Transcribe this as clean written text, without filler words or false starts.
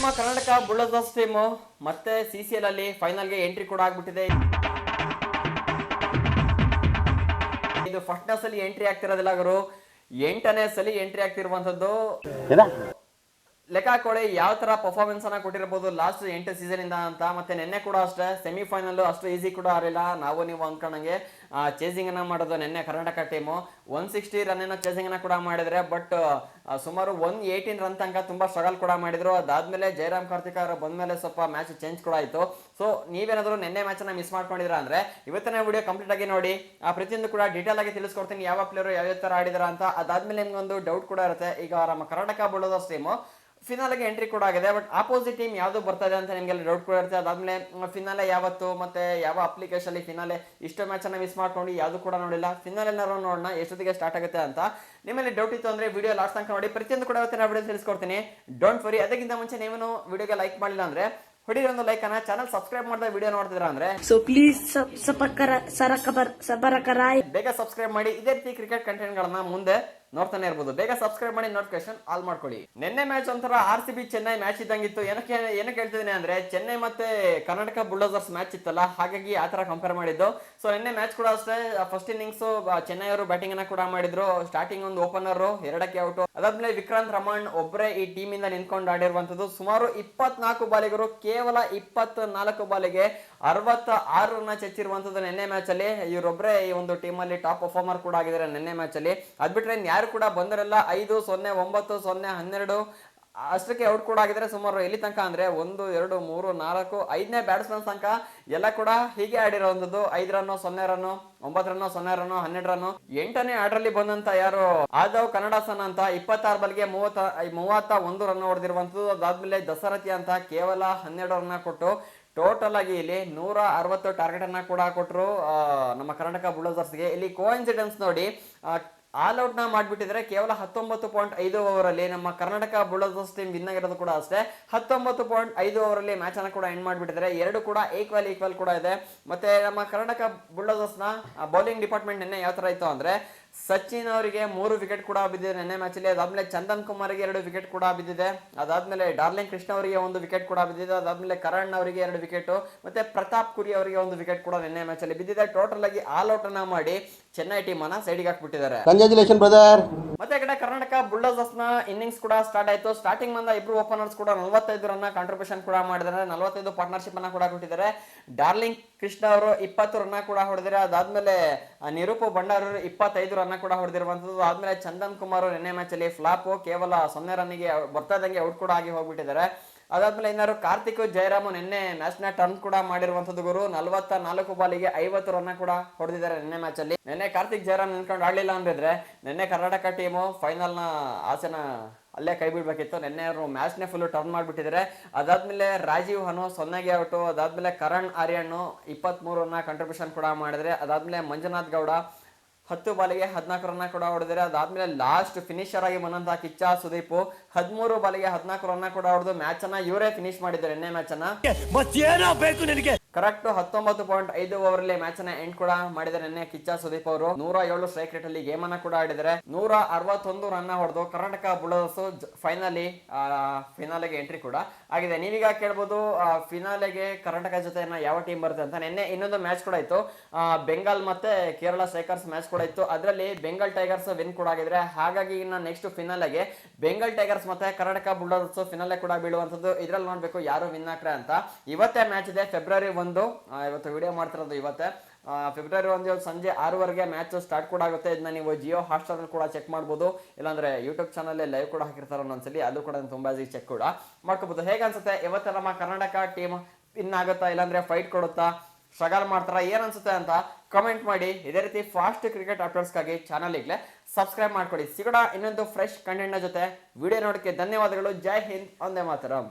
ನಮ್ಮ ಕರ್ನಾಟಕ ಬುಲ್ಲರ್ಸ್ ಟೀಮು ಮತ್ತೆ CCL ಅಲ್ಲಿ ಫೈನಲ್ಗೆ ಎಂಟ್ರಿ ಕೂಡ ಆಗ್ಬಿಟ್ಟಿದೆ. ಇದು ಫಸ್ಟ್ನೇ ಸಲ ಎಂಟ್ರಿ ಆಗ್ತಿರೋದಿಲ್ಲ ಗುರು, 8ನೇ ಸಲ ಎಂಟ್ರಿ ಆಗ್ತಿರುವಂತದ್ದು. ಲೆಕ್ಕ ಹಾಕೊಳ್ಳಿ ಯಾವ ತರ ಪರ್ಫಾರ್ಮೆನ್ಸ್ ಅನ್ನ ಕೊಟ್ಟಿರಬಹುದು ಲಾಸ್ಟ್ 8 ಸೀಸನ್ ಇಂದ ಅಂತ. ಮತ್ತೆ ನಿನ್ನೆ ಕೂಡ ಅಷ್ಟೇ ಸೆಮಿಫೈನಲ್ ಅಷ್ಟು ಈಸಿ ಕೂಡ ಆಗಿಲ್ಲ. ನಾವು ನೀವು ಅನ್ಕೊಂಡಂಗೆ ಚೇಸಿಂಗ್ ಅನ್ನ ಮಾಡೋದು ನಿನ್ನೆ ಕರ್ನಾಟಕ ಟೀಮು 160 ರನ್ ಚೇಸಿಂಗ್ ಅನ್ನ ಕೂಡ ಮಾಡಿದ್ರೆ, ಬಟ್ ಸುಮಾರು 118 ರನ್ ತನಕ ತುಂಬಾ ಸ್ಟ್ರಗಲ್ ಕೂಡ ಮಾಡಿದ್ರು. ಅದಾದ್ಮೇಲೆ ಜಯರಾಮ್ ಕಾರ್ತಿಕ್ ಅವರು ಬಂದ್ಮೇಲೆ ಸ್ವಲ್ಪ ಮ್ಯಾಚ್ ಚೇಂಜ್ ಕೂಡ ಆಯ್ತು. ಸೊ ನೀವೇನಾದ್ರು ನಿನ್ನೆ ಮ್ಯಾಚ್ ಅನ್ನ ಮಿಸ್ ಮಾಡ್ಕೊಂಡಿದ್ರ ಅಂದ್ರೆ ಇವತ್ತಿನ ವಿಡಿಯೋ ಕಂಪ್ಲೀಟ್ ಆಗಿ ನೋಡಿ. ಪ್ರತಿಯೊಂದು ಕೂಡ ಡೀಟೇಲ್ ಆಗಿ ತಿಳಿಸ್ಕೊಡ್ತೀನಿ, ಯಾವ ಪ್ಲೇಯರ್ ಯಾವ ತರ ಆಡಿದಾರ ಅಂತ. ಅದಾದ್ಮೇಲೆ ನಿಮ್ಗೊಂದು ಡೌಟ್ ಕೂಡ ಇರುತ್ತೆ, ಈಗ ನಮ್ಮ ಕರ್ನಾಟಕ ಬುಲ್ಲರ್ಸ್ ಟೀಮು ಫಿನಾಲೆಗೆ ಎಂಟ್ರಿ ಕೂಡ ಆಗಿದೆ, ಬಟ್ ಆಪೋಸಿಟ್ ಟೀಮ್ ಯಾವ್ದು ಬರ್ತಾ ಇದೆ ಅಂತ ನಿಮ್ಗೆಲ್ಲ ಡೌಟ್ ಕೂಡ ಇರುತ್ತೆ. ಅದಾದ್ಮೇಲೆ ಫಿನಾಲೆ ಯಾವತ್ತು ಮತ್ತೆ ಯಾವ ಅಪ್ಲಿಕೇಶನ್ ಅಲ್ಲಿ ಫಿನಾಲೆ ಇಷ್ಟು ಮ್ಯಾಚ್ ಅನ್ನ ಮಿಸ್ ಮಾಡ್ಕೊಂಡು ಯಾವ್ದು ಕೂಡ ನೋಡಿಲ್ಲ. ಫಿನಾಲೆ ನೋಡೋಣ ಎಷ್ಟೊತ್ತಿಗೆ ಸ್ಟಾರ್ಟ್ ಆಗುತ್ತೆ ಅಂತ. ನಿಮ್ಮಲ್ಲಿ ಡೌಟ್ ಇತ್ತು ಅಂದ್ರೆ ವಿಡಿಯೋ ಲಾಸ್ಟ್ ತನಕ ನೋಡಿ, ಪ್ರತಿಯೊಂದು ಕೂಡ ಇವತ್ತಿನ ವಿಡಿಯೋ ತಿಳಿಸ್ಕೊಡ್ತೀನಿ. Don't worry. ಅದಕ್ಕಿಂತ ಮುಂಚೆ ನೀವೇನು ವಿಡಿಯೋಗೆ ಲೈಕ್ ಮಾಡಿಲ್ಲ ಅಂದ್ರೆ ಹೊಡಿ ಒಂದು ಲೈಕ್ ಅನ್ನ, ಚಾನಲ್ ಸಬ್ಸ್ಕ್ರೈಬ್ ಮಾಡಿದ ವಿಡಿಯೋ ನೋಡ್ತಿದ್ರ ಅಂದ್ರೆ ಸೊ ಪ್ಲೀಸ್ ಬೇಗ ಸಬ್ಸ್ಕ್ರೈಬ್ ಮಾಡಿ. ಇದೇ ರೀತಿ ಕ್ರಿಕೆಟ್ ಕಂಟೆಂಟ್ ಗಳನ್ನ ಮುಂದೆ ನೋಡ್ತಾನೆ ಇರ್ಬೋದು. ಬೇಗ ಸಬ್ಸ್ಕ್ರೈಬ್ ಮಾಡಿ, ನೋಟಿಫಿಕೇಶನ್ ಆಲ್ ಮಾಡ್ಕೊಳ್ಳಿ. ನಿನ್ನೆ ಮ್ಯಾಚ್ ಒಂಥರ RCB ಚೆನ್ನೈ ಮ್ಯಾಚ್ ಇದ್ದಂಗಿತ್ತು. ಏನಕ್ಕೆ ಹೇಳ್ತಿದ್ದೀನಿ ಅಂದ್ರೆ ಚೆನ್ನೈ ಮತ್ತೆ ಕರ್ನಾಟಕ ಬುಲ್ಲರ್ಸ್ ಮ್ಯಾಚ್ ಇತ್ತಲ್ಲ, ಹಾಗಾಗಿ ಆ ತರ ಕಂಪೇರ್ ಮಾಡಿದ್ದು. ಸೊ ನಿನ್ನೆ ಮ್ಯಾಚ್ ಕೂಡ ಅಷ್ಟೇ ಫಸ್ಟ್ ಇನ್ನಿಂಗ್ಸ್ ಚೆನ್ನೈ ಅವರು ಬ್ಯಾಟಿಂಗ್ ಅನ್ನ ಕೂಡ ಮಾಡಿದ್ರು. ಸ್ಟಾರ್ಟಿಂಗ್ ಒಂದು ಓಪನರ್ 2ಕ್ಕೆ ಔಟ್. ಅದಾದ್ಮೇಲೆ ವಿಕ್ರಾಂತ್ ರಮಣ್ ಒಬ್ಬರೇ ಈ ಟೀಮ್ ಇಂದ ನಿಂತ್ಕೊಂಡು ಆಡಿರುವಂತದ್ದು. ಸುಮಾರು 24 ಬಾಲಿಗರು ಕೇವಲ 24 ಬಾಲಿಗೆ 66 ರನ್ ಚೆಚ್ಚಿರುವಂತದ್ದು ನಿನ್ನೆ ಮ್ಯಾಚ್ ಅಲ್ಲಿ. ಇವರೊಬ್ಬರೇ ಈ ಒಂದು ಟೀಮ್ ಅಲ್ಲಿ ಟಾಪ್ ಪರ್ಫಾರ್ಮರ್ ಕೂಡ ಆಗಿದ್ದಾರೆ ನಿನ್ನೆ ಮ್ಯಾಚ್ ಅಲ್ಲಿ. ಅದ್ಬಿಟ್ರೆ ಯಾರು ಕೂಡ ಬಂದರೆಲ್ಲ 5, 0, 9, 0, 12 ಅಷ್ಟಕ್ಕೆ ಔಟ್ ಕೂಡ ಆಗಿದ್ರೆ. ಸುಮಾರು ಎಲ್ಲಿ ತನಕ ಅಂದ್ರೆ 1, 2, 3, 4, 5ನೇ ಬ್ಯಾಟ್ಸ್ಮನ್ ತನಕ ಎಲ್ಲ ಕೂಡ ಹೀಗೆ ಆಡಿರುವಂತದ್ದು. 5 run, 0 run, 9 run, 0 run, 12 run. 8ನೇ ಆರ್ಡರ್ಲಿ ಬಂದಂತ ಯಾರು ಆದವ್ ಕನ್ನಡಸನ್ ಅಂತ 26 ಬಾಲ್ಗೆ 31 ರನ್ ಹೊಡೆದಿರುವಂತದ್ದು. ಅದಾದ್ಮೇಲೆ ದಸರಥಿ ಅಂತ ಕೇವಲ 12 ರನ್ ಕೊಟ್ಟು ಟೋಟಲ್ ಆಗಿ ಇಲ್ಲಿ 160 ಟಾರ್ಗೆಟ್ ಅನ್ನ ಕೂಡ ಕೊಟ್ಟರು ನಮ್ಮ ಕರ್ನಾಟಕ ಬುಲ್ಲರ್ಸ್ಗೆ. ಇಲ್ಲಿ ಕೋಇನ್ಸಿಡೆನ್ಸ್ ನೋಡಿ, ಆಲ್ ಔಟ್ ನ ಮಾಡ್ಬಿಟ್ಟಿದ್ರೆ ಕೇವಲ 19.5 ಓವರ್ ಅಲ್ಲಿ ನಮ್ಮ ಕರ್ನಾಟಕ ಬುಲ್ಲರ್ಸ್ ಟೀಮ್ ವಿನ್ ಆಗಿರೋದು ಕೂಡ ಅಷ್ಟೇ 19.5 ಓವರ್ ಅಲ್ಲಿ ಮ್ಯಾಚ್ ಅನ್ನ ಕೂಡ ಎಂಡ್ ಮಾಡ್ಬಿಟ್ಟಿದ್ರೆ. ಎರಡು ಕೂಡ ಈಕ್ವಲ್ ಕೂಡ ಇದೆ. ಮತ್ತೆ ನಮ್ಮ ಕರ್ನಾಟಕ ಬುಲ್ಲರ್ಸ್ ನ ಬೌಲಿಂಗ್ ಡಿಪಾರ್ಟ್ಮೆಂಟ್ ನಿನ್ನೆ ಯಾವ ತರ ಇತ್ತು ಅಂದ್ರೆ, ಸಚಿನ್ ಅವರಿಗೆ 3 ವಿಕೆಟ್ ಕೂಡ ಬಿದ್ದಿದೆ ನಿನ್ನೆ ಮ್ಯಾಚ್ ಅಲ್ಲಿ. ಅದಾದ್ಮೇಲೆ ಚಂದನ್ ಕುಮಾರ್ಗೆ 2 ವಿಕೆಟ್ ಕೂಡ ಬಿದ್ದಿದೆ. ಅದಾದ್ಮೇಲೆ ಡಾರ್ಲಿಂಗ್ ಕೃಷ್ಣ ಅವರಿಗೆ 1 ವಿಕೆಟ್ ಕೂಡ ಬಿದ್ದಿದೆ. ಅದಾದ್ಮೇಲೆ ಕರಣ್ ಅವರಿಗೆ 2 ವಿಕೆಟ್, ಮತ್ತೆ ಪ್ರತಾಪ್ ಕುರಿ ಅವರಿಗೆ 1 ವಿಕೆಟ್ ಕೂಡ ನಿನ್ನೆ ಮ್ಯಾಚ್ ಅಲ್ಲಿ ಬಿದ್ದಿದೆ. ಟೋಟಲ್ ಆಗಿ ಆಲ್ ಔಟ್ ಅನ್ನ ಮಾಡಿ ಚೆನ್ನೈ ಟೀಮ್ ಅನ್ನ ಸೈಡ್ಗೆ ಹಾಕ್ಬಿಟ್ಟಿದ್ದಾರೆ. Congratulation brother. ಮತ್ತೆ ಈ ಕಡೆ ಕರ್ನಾಟಕ ಬುಲ್ಲರ್ಸ್ ನ ಇನ್ನಿಂಗ್ಸ್ ಕೂಡ ಸ್ಟಾರ್ಟ್ ಆಯ್ತು. ಸ್ಟಾರ್ಟಿಂಗ್ ಬಂದ ಇಬ್ರು ಓಪನರ್ಸ್ ಕೂಡ 45 ರನ್ ಕಾಂಟ್ರಿಬ್ಯೂಷನ್ ಕೂಡ ಮಾಡಿದ್ದಾರೆ. 45 ಪಾರ್ಟ್ನರ್ಶಿಪ್ ಅನ್ನ ಕೂಡ ಕೊಟ್ಟಿದ್ದಾರೆ. ಡಾರ್ಲಿಂಗ್ ಕೃಷ್ಣ ಅವರು 20 ರನ್ ಕೂಡ ಹೊಡೆದಿದ್ದಾರೆ. ಅದಾದ್ಮೇಲೆ ನಿರೂಪ್ ಭಂಡಾರ್ 25 ರನ್ ಕೂಡ ಹೊಡೆದಿರುವಂತದ್ದು. ಆದ್ಮೇಲೆ ಚಂದನ್ ಕುಮಾರ್ ನಿನ್ನೆ ಮ್ಯಾಚ್ ಅಲ್ಲಿ ಫ್ಲಾಪ್, ಕೇವಲ 0 ರನ್ಗೆ ಬರ್ತಾ ಇದ್ದಂಗೆ ಔಟ್ ಕೂಡ ಆಗಿ ಹೋಗ್ಬಿಟ್ಟಿದ್ದಾರೆ. ಅದಾದ್ಮೇಲೆ ಇನ್ನಾರು ಕಾರ್ತಿಕ್ ಜಯರಾಮ್ ನಿನ್ನೆ ಮ್ಯಾಚ್ ನ ಟರ್ನ್ ಕೂಡ ಮಾಡಿರುವಂತದ್ದು ಗುರು. 44 ಬಾಲಿಗೆ 50 ರನ್ ಕೂಡ ಹೊಡೆದಿದ್ದಾರೆ ನಿನ್ನೆ ಮ್ಯಾಚ್ ಅಲ್ಲಿ. ನಿನ್ನೆ ಕಾರ್ತಿಕ್ ಜಯರಾಮ್ ನಿಂತ್ಕೊಂಡು ಆಡ್ಲಿಲ್ಲ ಅಂದಿದ್ರೆ ನಿನ್ನೆ ಕರ್ನಾಟಕ ಟೀಮು ಫೈನಲ್ ನ ಆಸೆನ ಅಲ್ಲೇ ಕೈ ಬಿಡ್ಬೇಕಿತ್ತು. ನಿನ್ನೆ ಅವರು ಮ್ಯಾಚ್ ನೇ ಫುಲ್ ಟರ್ನ್ ಮಾಡ್ಬಿಟ್ಟಿದ್ದಾರೆ. ಅದಾದ್ಮೇಲೆ ರಾಜೀವ್ ಹನು 0ಗೆ ಔಟ್. ಅದಾದ್ಮೇಲೆ ಕರಣ್ ಆರ್ಯನ್ 23 ರನ್ ಕಾಂಟ್ರಿಬ್ಯೂಷನ್ ಕೂಡ ಮಾಡಿದ್ರೆ. ಅದಾದ್ಮೇಲೆ ಮಂಜುನಾಥ್ ಗೌಡ 10 ಬಾಲಿಗೆ 14 ರನ್ ಕೂಡ ಹೊಡೆದಿದ್ದಾರೆ. ಅದಾದ್ಮೇಲೆ ಲಾಸ್ಟ್ ಫಿನಿಶರ್ ಆಗಿ ಬಂದಂತಹ ಕಿಚ್ಚ ಸುದೀಪ್ 13 ಬಾಲಿಗೆ 14 ರನ್ ಕೂಡ ಹೊಡೆದು ಮ್ಯಾಚ್ ಅನ್ನ ಇವರೇ ಫಿನಿಶ್ ಮಾಡಿದ್ದಾರೆ ನಿನ್ನೆ ಮ್ಯಾಚ್ ಅನ್ನ. ಕರೆಕ್ಟ್ 19.5 ಓವರ್ ಅಲ್ಲಿ ಮ್ಯಾಚ್ ಅನ್ನ ಎಂಡ್ ಕೂಡ ಮಾಡಿದ್ದಾರೆ ನಿನ್ನೆ ಕಿಚ್ಚ ಸುದೀಪ್ ಅವರು. 107 ಸ್ಟ್ರೈಕ್ ರೇಟ್ ಅಲ್ಲಿ ಗೇಮ್ ಅನ್ನ ಕೂಡ ಆಡಿದ್ದಾರೆ. 161 ರನ್ ಹೊಡೆದು ಕರ್ನಾಟಕ ಬುಲ್ಲರ್ಸ್ ಫಿನಾಲೆಗೆ ಎಂಟ್ರಿ ಕೂಡ ಆಗಿದೆ. ನೀವೀಗ ಕೇಳ್ಬೋದು ಫಿನಾಲೆಗೆ ಕರ್ನಾಟಕ ಜೊತೆ ಯಾವ ಟೀಮ್ ಬರುತ್ತೆ ಅಂತ. ನಿನ್ನೆ ಇನ್ನೊಂದು ಮ್ಯಾಚ್ ಕೂಡ ಇತ್ತು, ಬೆಂಗಾಲ್ ಮತ್ತೆ ಕೇರಳ ಸ್ಟ್ರೈಕರ್ಸ್ ಮ್ಯಾಚ್ ಕೂಡ ಇತ್ತು. ಅದರಲ್ಲಿ ಬೆಂಗಾಲ್ ಟೈಗರ್ಸ್ ವಿನ್ ಕೂಡ ಆಗಿದ್ರೆ. ಹಾಗಾಗಿ ಇನ್ನು ನೆಕ್ಸ್ಟ್ ಫಿನಾಲೆಗೆ ಬೆಂಗಾಲ್ ಟೈಗರ್ಸ್ ಮತ್ತೆ ಕರ್ನಾಟಕ ಬುಲ್ಲರ್ಸ್ ಫಿನಾಲೆ ಕೂಡ ಬೀಳುವಂತದ್ದು. ಇದ್ರಲ್ಲಿ ನೋಡ್ಬೇಕು ಯಾರು ವಿನ್ ಆಗ್ತಾರೆ ಅಂತ. ಇವತ್ತೇ ಮ್ಯಾಚ್ ಇದೆ, ಫೆಬ್ರವರಿ 1. ಇವತ್ತು ವಿಡಿಯೋ ಮಾಡ್ತಿರೋದು ಇವತ್ತೇ ಫೆಬ್ರವರಿ 1 ಸಂಜೆ 6 ಮ್ಯಾಚ್ ಸ್ಟಾರ್ಟ್ ಕೂಡ ಆಗುತ್ತೆ. ಇದನ್ನ ನೀವು ಜಿಯೋ ಹಾಟ್ಸ್ಟಾರ್ ಕೂಡ ಚೆಕ್ ಮಾಡ್ಬೋದು, ಇಲ್ಲಾಂದ್ರೆ ಯೂಟ್ಯೂಬ್ ಚಾನಲ್ ಲೈವ್ ಕೂಡ ಹಾಕಿರ್ತಾರೆ ಒಂದೊಂದ್ಸಲಿ, ಅದು ಕೂಡ ತುಂಬಾ ಚೆಕ್ ಕೂಡ ಮಾಡ್ಕೋಬಹುದು. ಹೇಗೆ ಅನ್ಸುತ್ತೆ ಇವತ್ತು ನಮ್ಮ ಕರ್ನಾಟಕ ಟೀಮ್ ವಿನ್ ಆಗುತ್ತಾ ಇಲ್ಲಾಂದ್ರೆ ಫೈಟ್ ಕೊಡುತ್ತಾ, ಸ್ಟ್ರಗಲ್ ಮಾಡ್ತಾರ, ಏನ್ ಅನ್ಸುತ್ತೆ ಅಂತ ಕಮೆಂಟ್ ಮಾಡಿ. ಇದೇ ರೀತಿ ಫಾಸ್ಟ್ ಕ್ರಿಕೆಟ್ ಅಪ್ಡೇಟ್ಸ್ಗಾಗಿ ಚಾನಲ್ ಈಗಲೇ ಸಬ್ಸ್ಕ್ರೈಬ್ ಮಾಡ್ಕೊಳ್ಳಿ. ಸಿಗೋಣ ಇನ್ನೊಂದು ಫ್ರೆಶ್ ಕಂಟೆಂಟ್ ನ ಜೊತೆ. ವಿಡಿಯೋ ನೋಡಕ್ಕೆ ಧನ್ಯವಾದಗಳು. ಜೈ ಹಿಂದ್, ವಂದೇ ಮಾತರಂ.